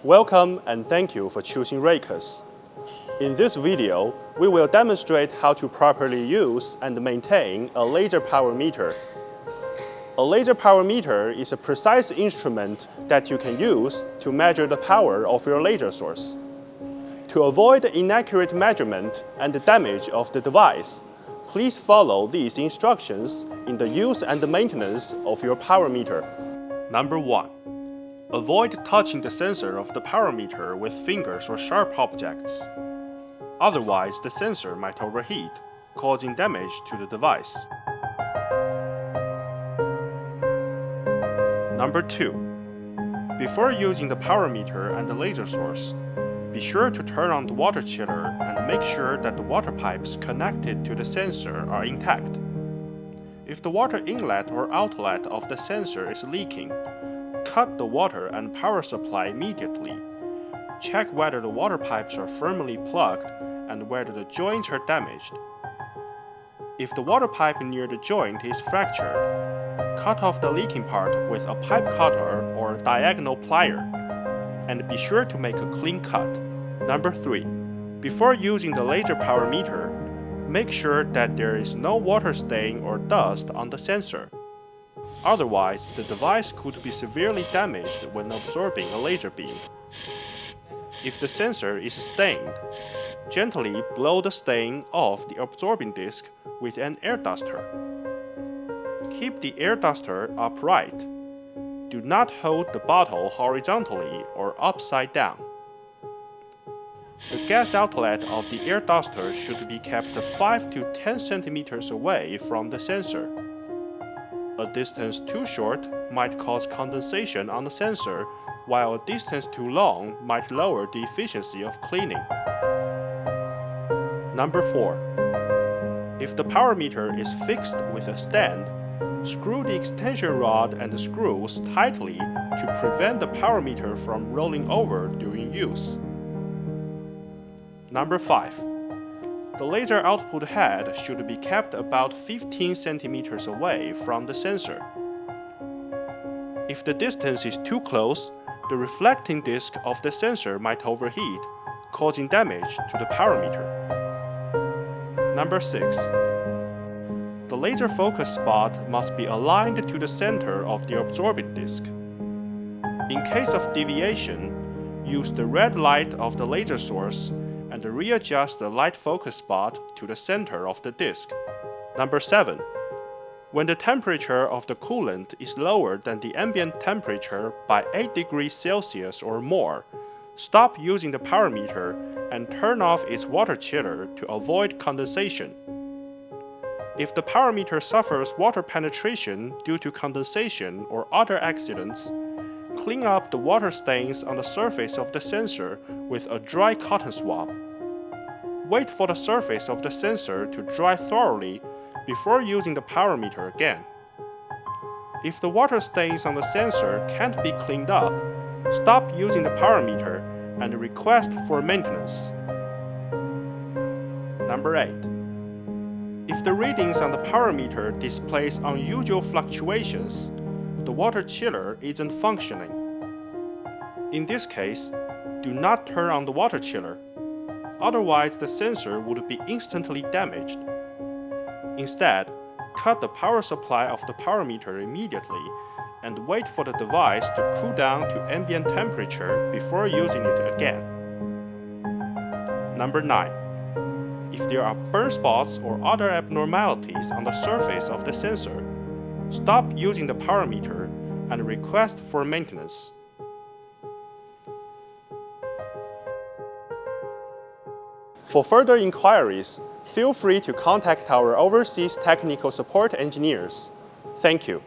Welcome and thank you for choosing Raycus. In this video, we will demonstrate how to properly use and maintain a laser power meter. A laser power meter is a precise instrument that you can use to measure the power of your laser source. To avoid inaccurate measurement and damage of the device, please follow these instructions in the use and maintenance of your power meter. Number 1. Avoid touching the sensor of the power meter with fingers or sharp objects. Otherwise, the sensor might overheat, causing damage to the device. Number 2. Before using the power meter and the laser source, be sure to turn on the water chiller and make sure that the water pipes connected to the sensor are intact. If the water inlet or outlet of the sensor is leaking, cut the water and power supply immediately. Check whether the water pipes are firmly plugged and whether the joints are damaged. If the water pipe near the joint is fractured, cut off the leaking part with a pipe cutter or diagonal plier, and be sure to make a clean cut. Number 3. Before using the laser power meter, make sure that there is no water stain or dust on the sensor. Otherwise, the device could be severely damaged when absorbing a laser beam. If the sensor is stained, gently blow the stain off the absorbing disc with an air duster. Keep the air duster upright. Do not hold the bottle horizontally or upside down. The gas outlet of the air duster should be kept 5 to 10 centimeters away from the sensor. A distance too short might cause condensation on the sensor, while a distance too long might lower the efficiency of cleaning. Number 4. If the power meter is fixed with a stand, screw the extension rod and the screws tightly to prevent the power meter from rolling over during use. Number 5. The laser output head should be kept about 15 centimeters away from the sensor. If the distance is too close, the reflecting disc of the sensor might overheat, causing damage to the power meter. Number 6. The laser focus spot must be aligned to the center of the absorbing disc. In case of deviation, use the red light of the laser source and readjust the light focus spot to the center of the disc. Number 7. When the temperature of the coolant is lower than the ambient temperature by 8 degrees Celsius or more, stop using the power meter and turn off its water chiller to avoid condensation. If the power meter suffers water penetration due to condensation or other accidents, clean up the water stains on the surface of the sensor with a dry cotton swab. Wait for the surface of the sensor to dry thoroughly before using the power meter again. If the water stains on the sensor can't be cleaned up, stop using the power meter and request for maintenance. Number 8. If the readings on the power meter displays unusual fluctuations, the water chiller isn't functioning. In this case, do not turn on the water chiller. Otherwise, the sensor would be instantly damaged. Instead, cut the power supply of the power meter immediately and wait for the device to cool down to ambient temperature before using it again. Number 9. If there are burn spots or other abnormalities on the surface of the sensor, stop using the power meter and request for maintenance. For further inquiries, feel free to contact our overseas technical support engineers. Thank you.